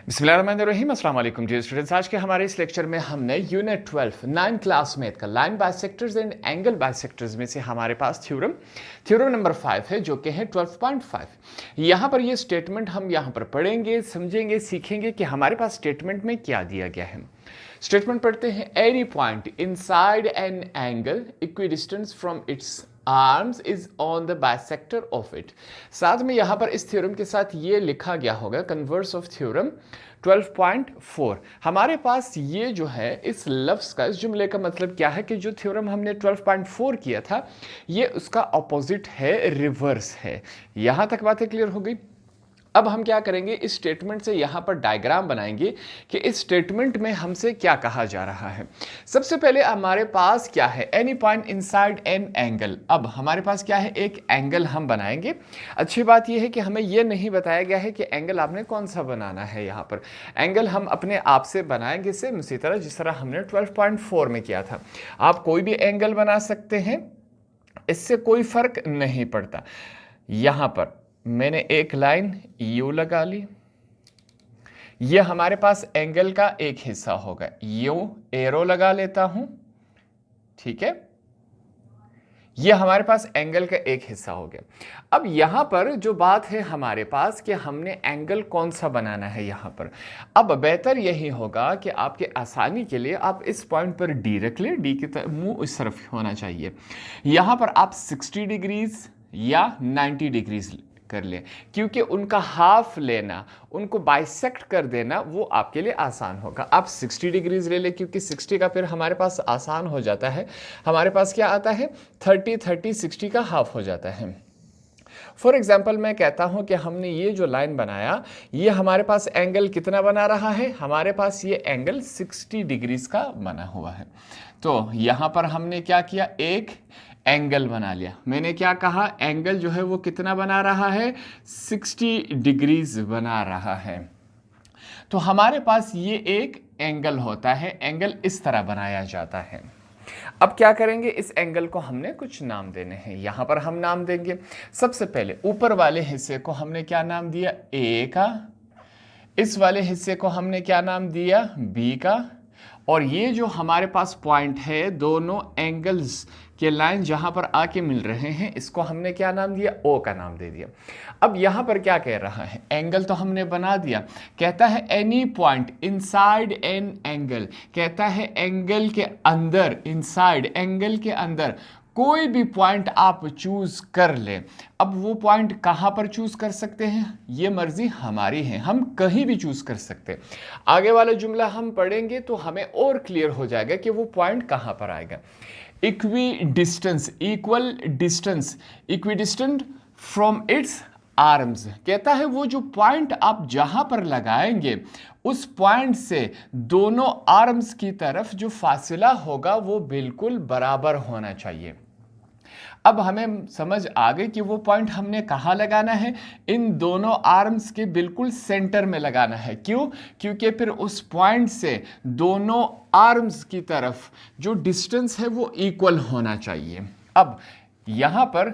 बिस्मिल्लाहिर्रहमानिर्रहीम, अस्सलाम वालेकुम डियर स्टूडेंट्स। आज के हमारे इस लेक्चर में हमने यूनिट 12 9 क्लास मैथ का line bisectors and angle bisectors में से हमारे पास थ्योरम नंबर 5 है जो कि है 12.5। यहाँ पर ये स्टेटमेंट हम यहाँ पर पढ़ेंगे, समझेंगे, सीखेंगे कि हमारे पास स्टेटमेंट में क्या दिया गया है। स्टेटमेंट पढ़ते हैं। Any point inside an angle equidistance from its arms is on the bisector of it. साथ में यहां पर इस थ्योरम के साथ ये लिखा गया होगा कन्वर्स ऑफ थ्योरम 12.4। हमारे पास ये जो है इस लफ्ज़ का, इस जुमले का मतलब क्या है कि जो थ्योरम हमने 12.4 किया था ये उसका ऑपोजिट है, रिवर्स है। यहां तक बातें क्लियर हो गई। अब हम क्या करेंगे, इस स्टेटमेंट से यहाँ पर डायग्राम बनाएंगे कि इस स्टेटमेंट में हमसे क्या कहा जा रहा है। सबसे पहले हमारे पास क्या है, any point inside an angle. अब हमारे पास क्या है, एक एंगल हम बनाएंगे। अच्छी बात यह है कि हमें यह नहीं बताया गया है कि एंगल आपने कौन सा बनाना है। यहाँ पर एंगल हम अपने आप से बनाएंगे, सेम उसी तरह जिस तरह हमने 12.4 में किया था। आप कोई भी एंगल बना सकते हैं, इससे कोई फर्क नहीं पड़ता। यहाँ पर मैंने एक लाइन यू लगा ली, ये हमारे पास एंगल का एक हिस्सा होगा। यू एरो लगा लेता हूं, ठीक है, ये हमारे पास एंगल का एक हिस्सा हो गया। अब यहां पर जो बात है हमारे पास कि हमने एंगल कौन सा बनाना है यहां पर। अब बेहतर यही होगा कि आपके आसानी के लिए आप इस पॉइंट पर डी रख लें, डी के मुंह इस तरफ होना चाहिए। यहां पर आप 60 डिग्रीज या 90 डिग्रीज कर ले, क्योंकि उनका हाफ लेना, उनको बाइसेक्ट कर देना वो आपके लिए आसान होगा। आप 60 डिग्रीज ले ले, क्योंकि 60 का फिर हमारे पास आसान हो जाता है। हमारे पास क्या आता है, 30 60 का हाफ हो जाता है। फॉर एग्जाम्पल मैं कहता हूं कि हमने ये जो लाइन बनाया, ये हमारे पास एंगल कितना बना रहा है, हमारे पास ये एंगल 60 डिग्रीज का बना हुआ है। तो यहां पर हमने क्या किया, एक एंगल बना लिया। मैंने क्या कहा, एंगल जो है वो कितना बना रहा है, 60 डिग्रीज बना रहा है। तो हमारे पास ये एक एंगल होता है, एंगल इस तरह बनाया जाता है। अब क्या करेंगे, इस एंगल को हमने कुछ नाम देने हैं। यहां पर हम नाम देंगे, सबसे पहले ऊपर वाले हिस्से को हमने क्या नाम दिया, ए का। इस वाले हिस्से को हमने क्या नाम दिया, बी का। और ये जो हमारे पास पॉइंट है, दोनों एंगल्स के लाइन जहां पर आके मिल रहे हैं, इसको हमने क्या नाम दिया, ओ का नाम दे दिया। अब यहां पर क्या कह रहा है, एंगल तो हमने बना दिया, कहता है any point inside an angle, कहता है एंगल के अंदर, इनसाइड एंगल के अंदर कोई भी पॉइंट आप चूज कर ले। अब वो पॉइंट कहां पर चूज कर सकते हैं, ये मर्जी हमारी है, हम कहीं भी चूज कर सकते हैं। आगे वाला जुमला हम पढ़ेंगे तो हमें और क्लियर हो जाएगा कि वो पॉइंट कहां पर आएगा। Equidistance, equal distance, equidistant from its arms, कहता है वो जो पॉइंट आप जहां पर लगाएंगे उस पॉइंट से दोनों आर्म्स की तरफ जो फासला होगा वो बिल्कुल बराबर होना चाहिए। अब हमें समझ आ गई कि वो पॉइंट हमने कहाँ लगाना है, इन दोनों आर्म्स के बिल्कुल सेंटर में लगाना है। क्यों, क्योंकि फिर उस पॉइंट से दोनों आर्म्स की तरफ जो डिस्टेंस है वो इक्वल होना चाहिए। अब यहाँ पर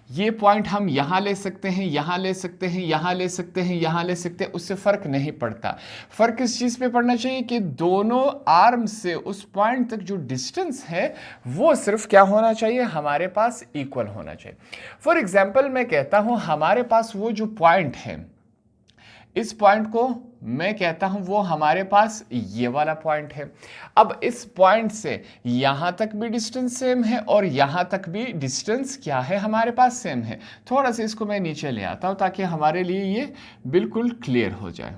ये पॉइंट हम यहाँ ले सकते हैं, यहाँ ले सकते हैं, यहाँ ले सकते हैं, यहाँ ले सकते हैं, उससे फ़र्क नहीं पड़ता। फ़र्क इस चीज़ पे पड़ना चाहिए कि दोनों आर्म से उस पॉइंट तक जो डिस्टेंस है वो सिर्फ क्या होना चाहिए, हमारे पास इक्वल होना चाहिए। फॉर एग्जाम्पल मैं कहता हूँ हमारे पास वो जो पॉइंट है, इस पॉइंट को मैं कहता हूं वो हमारे पास ये वाला पॉइंट है। अब इस पॉइंट से यहां तक भी डिस्टेंस सेम है और यहां तक भी डिस्टेंस क्या है, हमारे पास सेम है। थोड़ा सा इसको मैं नीचे ले आता हूं ताकि हमारे लिए ये बिल्कुल क्लियर हो जाए।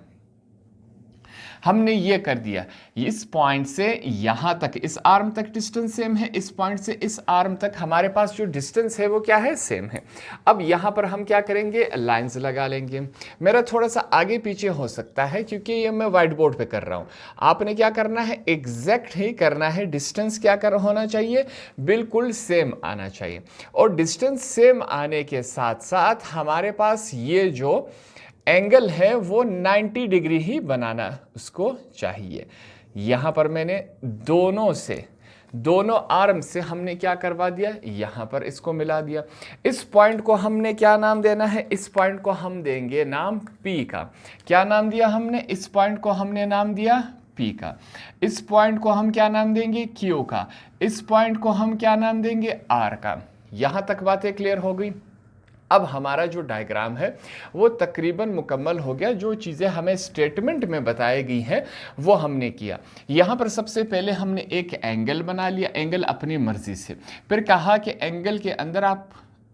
हमने ये कर दिया, इस पॉइंट से यहां तक, इस आर्म तक डिस्टेंस सेम है, इस पॉइंट से इस आर्म तक हमारे पास जो डिस्टेंस है वो क्या है, सेम है। अब यहां पर हम क्या करेंगे, लाइंस लगा लेंगे। मेरा थोड़ा सा आगे पीछे हो सकता है क्योंकि ये मैं व्हाइट बोर्ड पे कर रहा हूं। आपने क्या करना है, एग्जैक्ट ही करना है। डिस्टेंस क्या कर होना चाहिए, बिल्कुल सेम आना चाहिए। और डिस्टेंस सेम आने के साथ साथ हमारे पास ये जो एंगल है वो 90 डिग्री ही बनाना उसको चाहिए। यहां पर मैंने दोनों से दोनों आर्म से हमने क्या करवा दिया, यहां पर इसको मिला दिया। इस पॉइंट को हमने क्या नाम देना है, इस पॉइंट को हम देंगे नाम P का। क्या नाम दिया हमने, इस पॉइंट को हमने नाम दिया P का। इस पॉइंट को हम क्या नाम देंगे, Q का। इस पॉइंट को हम क्या नाम देंगे, R का। यहां तक बातें क्लियर हो गई। अब हमारा जो डायग्राम है वो तकरीबन मुकम्मल हो गया। जो चीज़ें हमें स्टेटमेंट में बताई गई हैं वो हमने किया। यहाँ पर सबसे पहले हमने एक एंगल बना लिया, एंगल अपनी मर्जी से। फिर कहा कि एंगल के अंदर आप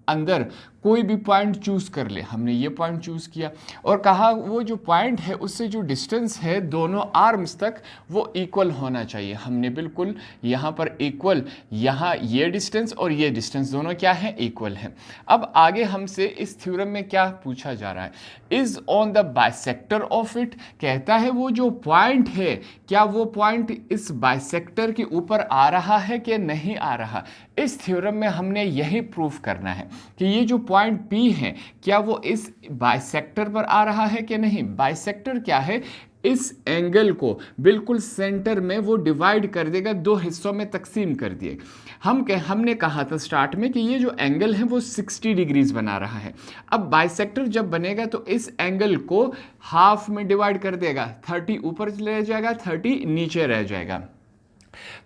अंदर कोई भी पॉइंट चूज कर ले, हमने ये पॉइंट चूज किया और कहा वो जो पॉइंट है उससे जो डिस्टेंस है दोनों आर्म्स तक वो इक्वल होना चाहिए। हमने बिल्कुल यहाँ पर इक्वल, यहाँ ये डिस्टेंस और ये डिस्टेंस दोनों क्या है, इक्वल है। अब आगे हमसे इस थ्योरम में क्या पूछा जा रहा है, is on the bisector of it, कहता है वो जो पॉइंट है क्या वो पॉइंट इस बाइसेक्टर के ऊपर आ रहा है कि नहीं आ रहा। इस थ्योरम में हमने यही प्रूफ करना है कि ये जो पॉइंट P है क्या वो इस बाइसेक्टर पर आ रहा है कि नहीं। बाइसेक्टर क्या है, इस एंगल को बिल्कुल सेंटर में वो डिवाइड कर देगा, दो हिस्सों में तकसीम कर दिएगा। हमने कहा था स्टार्ट में कि ये जो एंगल है वो 60 डिग्रीज बना रहा है। अब बाइसेक्टर जब बनेगा तो इस एंगल को हाफ में डिवाइड कर देगा, 30 ऊपर रह जाएगा, 30 नीचे रह जाएगा।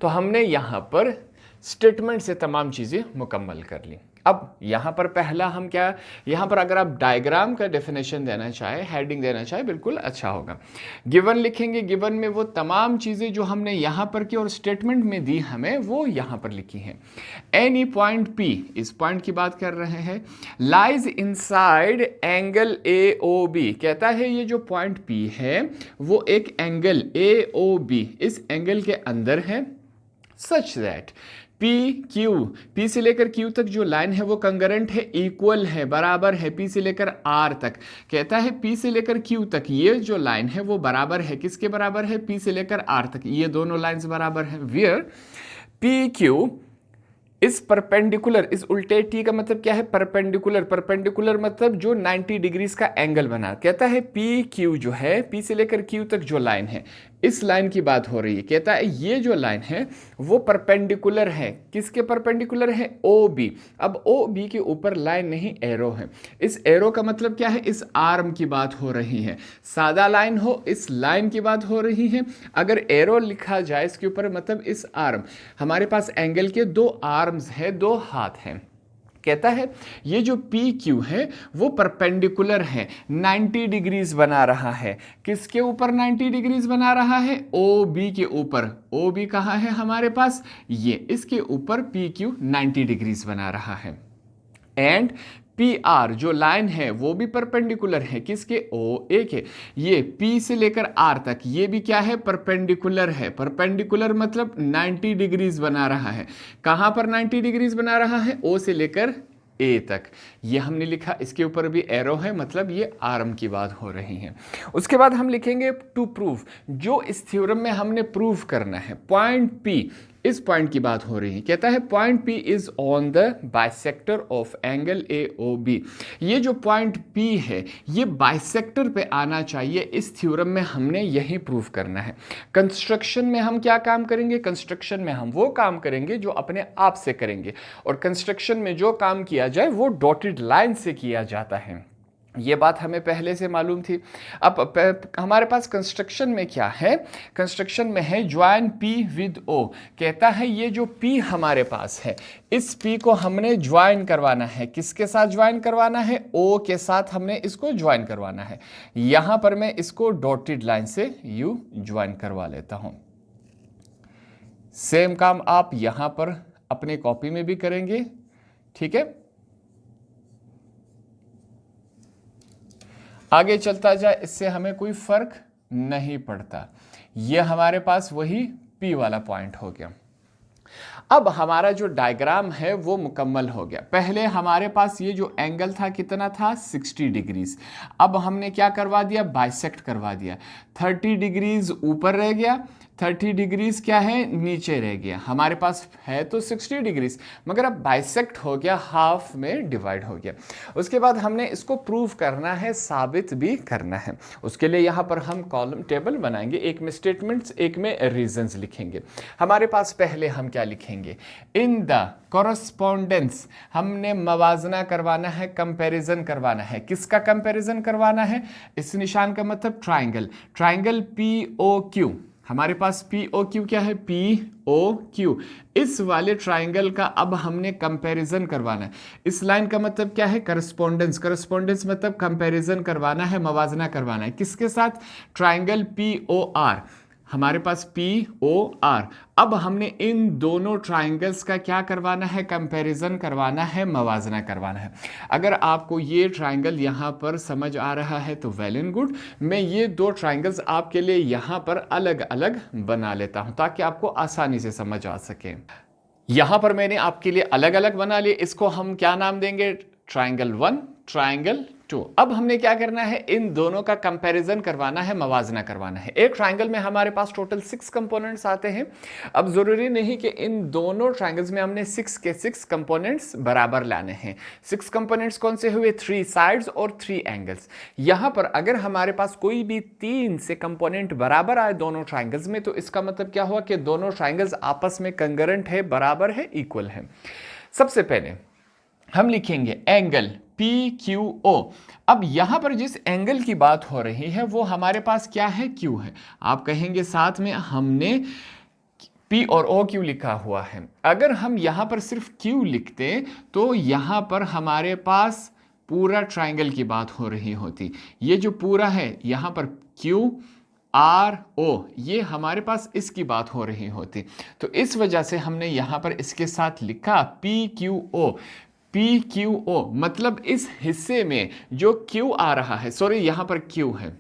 तो हमने यहाँ पर स्टेटमेंट से तमाम चीज़ें मुकम्मल कर ली। अब यहाँ पर पहला हम क्या, यहाँ पर अगर आप डायग्राम का डेफिनेशन देना चाहे, हेडिंग देना चाहे, बिल्कुल अच्छा होगा। गिवन लिखेंगे, गिवन में वो तमाम चीज़ें जो हमने यहाँ पर की और स्टेटमेंट में दी हमें वो यहाँ पर लिखी हैं। एनी पॉइंट P, इस पॉइंट की बात कर रहे हैं, लाइज इनसाइड एंगल AOB, कहता है ये जो पॉइंट P है वो एक एंगल AOB इस एंगल के अंदर है, सच दैट P से लेकर Q तक जो लाइन है वो कंकरेंट है, इक्वल है, बराबर है P से लेकर R तक। कहता है P से लेकर Q तक ये जो लाइन है वो बराबर है, किसके बराबर है, P से लेकर R तक, ये दोनों लाइंस बराबर हैं। वेयर PQ इस परपेंडिकुलर, इस उल्टे T का मतलब क्या है, परपेंडिकुलर। परपेंडिकुलर मतलब जो 90 डिग्रीज का एंगल बना। कहता है PQ जो है, P से लेकर Q तक जो लाइन है, इस लाइन की बात हो रही है। कहता है ये जो लाइन है वो परपेंडिकुलर है, किसके परपेंडिकुलर है, OB। अब OB के ऊपर लाइन नहीं, एरो है। इस एरो का मतलब क्या है, इस आर्म की बात हो रही है। सादा लाइन हो, इस लाइन की बात हो रही है। अगर एरो लिखा जाए इसके ऊपर मतलब इस आर्म, हमारे पास एंगल के दो आर्म्स है, दो हाथ हैं। कहता है ये जो PQ है वो परपेंडिकुलर है, 90 डिग्रीज बना रहा है। किसके ऊपर 90 डिग्रीज बना रहा है, OB के ऊपर। OB कहाँ है हमारे पास, ये, इसके ऊपर PQ 90 डिग्रीज बना रहा है। एंड PR जो लाइन है वो भी परपेंडिकुलर है, किसके, OA के। ये P से लेकर R तक ये भी क्या है, परपेंडिकुलर है। परपेंडिकुलर मतलब 90 डिग्रीज बना रहा है। कहाँ पर 90 डिग्रीज बना रहा है, O से लेकर A तक। ये हमने लिखा, इसके ऊपर भी एरो है, मतलब ये आर्म की बात हो रही है। उसके बाद हम लिखेंगे टू प्रूफ, जो इस थ्योरम में हमने प्रूफ करना है। पॉइंट P, इस पॉइंट की बात हो रही है। कहता है point P is on the bisector of angle AOB। ये जो पॉइंट P है ये बाइसेक्टर पे आना चाहिए। इस थ्योरम में हमने यही प्रूफ करना है। कंस्ट्रक्शन में हम क्या काम करेंगे, कंस्ट्रक्शन में हम वो काम करेंगे जो अपने आप से करेंगे, और कंस्ट्रक्शन में जो काम किया जाए वो डॉटेड लाइन से किया जाता है। ये बात हमें पहले से मालूम थी। अब हमारे पास कंस्ट्रक्शन में क्या है, कंस्ट्रक्शन में है ज्वाइन P विद O। कहता है ये जो P हमारे पास है, इस P को हमने ज्वाइन करवाना है। किसके साथ ज्वाइन करवाना है, O के साथ हमने इसको ज्वाइन करवाना है। यहां पर मैं इसको डॉटेड लाइन से यू ज्वाइन करवा लेता हूं। सेम काम आप यहां पर अपने कॉपी में भी करेंगे, ठीक है। आगे चलता जाए, इससे हमें कोई फर्क नहीं पड़ता। यह हमारे पास वही P वाला पॉइंट हो गया। अब हमारा जो डायग्राम है वो मुकम्मल हो गया। पहले हमारे पास ये जो एंगल था कितना था, 60 डिग्रीज। अब हमने क्या करवा दिया, बाइसेक्ट करवा दिया। 30 डिग्रीज ऊपर रह गया, 30 डिग्रीज क्या है, नीचे रह गया। हमारे पास है तो 60 डिग्रीज, मगर अब बाइसेक्ट हो गया, हाफ में डिवाइड हो गया। उसके बाद हमने इसको प्रूव करना है, साबित भी करना है। उसके लिए यहाँ पर हम कॉलम टेबल बनाएंगे, एक में स्टेटमेंट्स, एक में रीजंस लिखेंगे। हमारे पास पहले हम क्या लिखेंगे, इन द कॉरस्पॉन्डेंस, हमने मवाजना करवाना है, कंपैरिजन करवाना है। किसका कंपैरिजन करवाना है, इस निशान का मतलब ट्राइंगल, ट्राइंगल POQ। हमारे पास POQ क्या है, POQ, इस वाले ट्राइंगल का अब हमने कंपैरिजन करवाना है। इस लाइन का मतलब क्या है, करस्पॉन्डेंस, करस्पॉन्डेंस मतलब कंपैरिजन करवाना है, मवाजना करवाना है। किसके साथ, ट्राइंगल POR, हमारे पास POR। अब हमने इन दोनों ट्राइंगल्स का क्या करवाना है, कंपैरिजन करवाना है, मवाजना करवाना है। अगर आपको ये ट्राइंगल यहाँ पर समझ आ रहा है तो वेल एंड गुड। मैं ये दो ट्राइंगल्स आपके लिए यहाँ पर अलग अलग बना लेता हूँ ताकि आपको आसानी से समझ आ सके। यहाँ पर मैंने आपके लिए अलग अलग बना लिए, इसको हम क्या नाम देंगे, ट्राइंगल 1, ट्राइंगल 2। अब हमने क्या करना है, इन दोनों का कंपैरिजन करवाना है, मवाजना करवाना है। एक ट्राइंगल में हमारे पास टोटल 6 कंपोनेंट्स आते हैं। अब जरूरी नहीं कि इन दोनों ट्राइंगल्स में हमने 6 के 6 कंपोनेंट्स बराबर लाने हैं। 6 कंपोनेंट्स कौन से हुए, 3 साइड्स और 3 एंगल्स। यहां पर अगर हमारे पास कोई भी 3 से कंपोनेंट बराबर आए दोनों ट्राइंगल्स में, तो इसका मतलब क्या हुआ कि दोनों ट्राइंगल्स आपस में कंगरेंट है, बराबर है, इक्वल है। सबसे पहले हम लिखेंगे एंगल PQO। अब यहां पर जिस एंगल की बात हो रही है वो हमारे पास क्या है, Q है। आप कहेंगे साथ में हमने P और O क्यों लिखा हुआ है। अगर हम यहां पर सिर्फ Q लिखते तो यहां पर हमारे पास पूरा ट्राइंगल की बात हो रही होती। ये जो पूरा है यहां पर QRO, ये हमारे पास इसकी बात हो रही होती। तो इस वजह से हमने यहां पर इसके साथ लिखा PQO। PQO मतलब इस हिस्से में जो Q आ रहा है, सॉरी यहां पर Q है,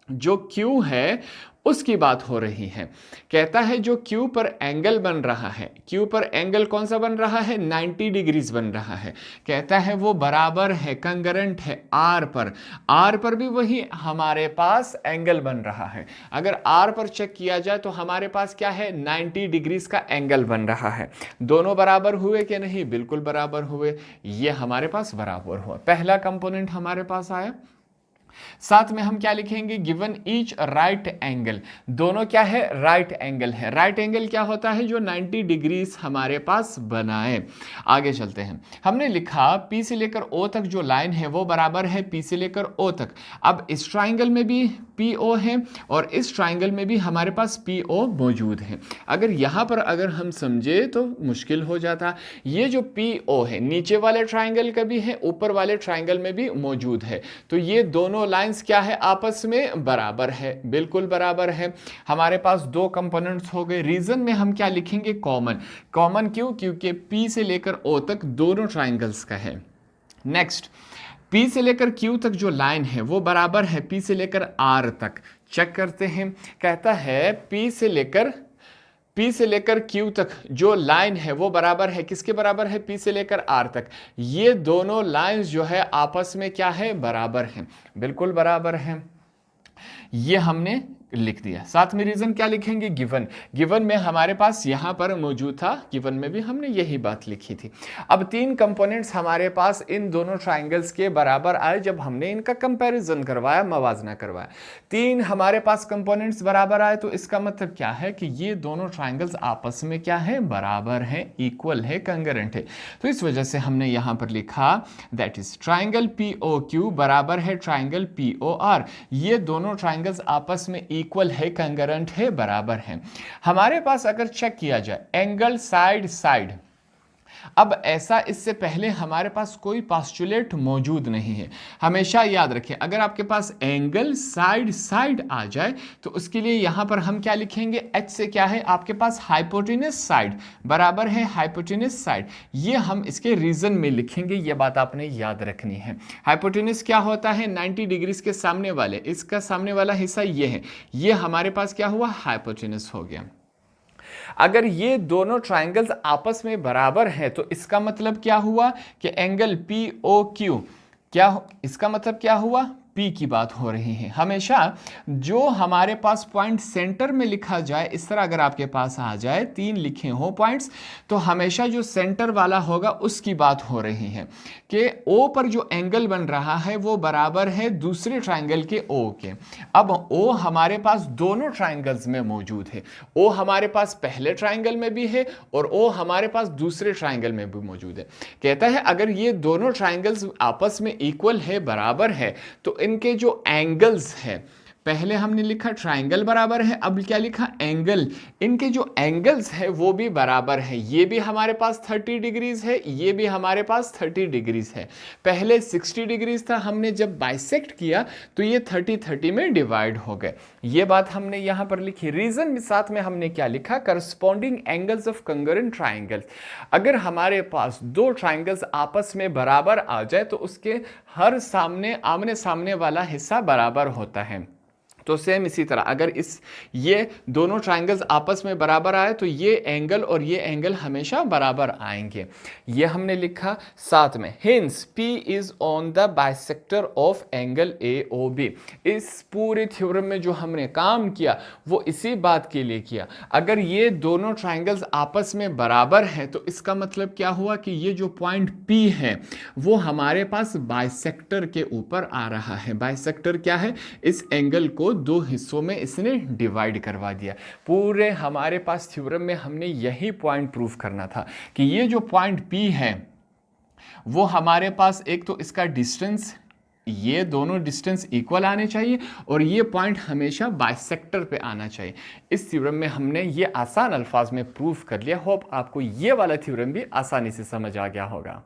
जो Q है उसकी बात हो रही है। कहता है जो Q पर एंगल बन रहा है, Q पर एंगल कौन सा बन रहा है, 90 डिग्रीज बन रहा है। कहता है वो बराबर है, कंगरेंट है R पर। R पर भी वही हमारे पास एंगल बन रहा है। अगर R पर चेक किया जाए तो हमारे पास क्या है, 90 डिग्रीज का एंगल बन रहा है। दोनों बराबर हुए कि नहीं, बिल्कुल बराबर हुए, ये हमारे पास बराबर हुआ। पहला कंपोनेंट हमारे पास आया। साथ में हम क्या लिखेंगे, गिवन ईच राइट एंगल। दोनों क्या है, राइट एंगल है। राइट एंगल क्या होता है, जो 90 डिग्रीज हमारे पास बनाए। आगे चलते हैं, हमने लिखा P से लेकर O तक जो लाइन है वो बराबर है P से लेकर O तक। अब इस ट्राइंगल में भी PO है और इस ट्राइंगल में भी हमारे पास PO मौजूद है। अगर यहां पर अगर हम समझे तो मुश्किल हो जाता। ये जो PO है नीचे वाले ट्राइंगल का भी है, ऊपर वाले ट्राइंगल में भी मौजूद है। तो ये दोनों लाइंस क्या है, आपस में बराबर है, बिल्कुल बराबर है। हमारे पास दो कंपोनेंट्स हो गए। रीजन में हम क्या लिखेंगे, कॉमन। कॉमन क्यों, क्योंकि P से लेकर O तक दोनों ट्राइंगल्स का है। नेक्स्ट, P से लेकर Q तक जो लाइन है वो बराबर है P से लेकर R तक। चेक करते हैं, कहता है P से लेकर Q तक जो लाइन है वो बराबर है, किसके बराबर है, P से लेकर R तक। ये दोनों लाइंस जो है आपस में क्या है, बराबर हैं, बिल्कुल बराबर हैं। ये हमने लिख दिया। साथ में रीजन क्या लिखेंगे, गिवन। गिवन में हमारे पास यहां पर मौजूद था, गिवन में भी हमने यही बात लिखी थी। अब 3 कंपोनेंट्स हमारे पास इन दोनों ट्राइंगल्स के बराबर आए जब हमने इनका कंपैरिजन करवाया, मवाजना करवाया। 3 हमारे पास कंपोनेंट्स बराबर आए तो इसका मतलब क्या है कि ये दोनों ट्राइंगल्स आपस में क्या है, बराबर है, इक्वल है, कंगरेंट है। तो इस वजह से हमने यहां पर लिखा दैट इज ट्राइंगल POQ बराबर है ट्राइंगल POR। ये दोनों ट्राइंगल्स आपस में इक्वल है, कंगरेंट है, बराबर है। हमारे पास अगर चेक किया जाए एंगल साइड साइड, अब ऐसा इससे पहले हमारे पास कोई पास्टुलेट मौजूद नहीं है। हमेशा याद रखें, अगर आपके पास एंगल साइड साइड आ जाए तो उसके लिए यहां पर हम क्या लिखेंगे, H से क्या है आपके पास, हाइपोटेनस साइड बराबर है हाइपोटेनस साइड। ये हम इसके रीजन में लिखेंगे, ये बात आपने याद रखनी है। हाइपोटेनस क्या होता है, 90 डिग्रीज के सामने वाले, इसका सामने वाला हिस्सा ये है, ये हमारे पास क्या हुआ, हाइपोटेनस हो गया। अगर ये दोनों ट्राइंगल्स आपस में बराबर हैं तो इसका मतलब क्या हुआ कि एंगल POQ, क्या इसका मतलब क्या हुआ, P की बात हो रही है। हमेशा जो हमारे पास पॉइंट सेंटर में लिखा जाए, इस तरह अगर आपके पास आ जाए 3 लिखे हो पॉइंट्स, तो हमेशा जो सेंटर वाला होगा उसकी बात हो रही है कि O पर जो एंगल बन रहा है वो बराबर है दूसरे ट्राइंगल के O के। अब O हमारे पास दोनों ट्राइंगल्स में मौजूद है। O हमारे पास पहले ट्राइंगल में भी है और O हमारे पास दूसरे ट्राइंगल में भी मौजूद है। कहता है अगर ये दोनों ट्राइंगल्स आपस में इक्वल है, बराबर है, तो इनके जो एंगल्स हैं, पहले हमने लिखा ट्राइंगल बराबर है, अब क्या लिखा एंगल, इनके जो एंगल्स है वो भी बराबर है। ये भी हमारे पास 30 डिग्रीज है, ये भी हमारे पास 30 डिग्रीज है। पहले 60 डिग्रीज था, हमने जब बाइसेक्ट किया तो ये 30-30 में डिवाइड हो गए। ये बात हमने यहां पर लिखी। रीजन साथ में हमने क्या लिखा, करस्पॉन्डिंग एंगल्स ऑफ कंगरेंट ट्राइंगल्स। अगर हमारे पास दो ट्राइंगल्स आपस में बराबर आ जाए तो उसके हर आमने सामने वाला हिस्सा बराबर होता है। तो सेम इसी तरह अगर ये दोनों ट्राइंगल्स आपस में बराबर आए तो ये एंगल और ये एंगल हमेशा बराबर आएंगे। ये हमने लिखा साथ में। Hints P is on the bisector of angle AOB। इस पूरे थ्योरम में जो हमने काम किया वो इसी बात के लिए किया। अगर ये दोनों ट्राइंगल्स आपस में बराबर हैं तो इसका मतलब क्या हुआ कि ये जो पॉइंट P है वो हमारे पास बाइसेक्टर के ऊपर आ रहा है। बाइसेक्टर क्या है, इस एंगल को दो हिस्सों में इसने डिवाइड करवा दिया। पूरे हमारे पास थ्योरम में हमने यही पॉइंट प्रूव करना था कि ये जो पॉइंट P है वो हमारे पास एक तो इसका डिस्टेंस, ये दोनों डिस्टेंस इक्वल आने चाहिए और ये पॉइंट हमेशा बाइसेक्टर पे आना चाहिए। इस थ्योरम में हमने ये आसान अल्फाज में प्रूव कर लिया। होप आपको ये वाला थ्योरम भी आसानी से समझ आ गया होगा।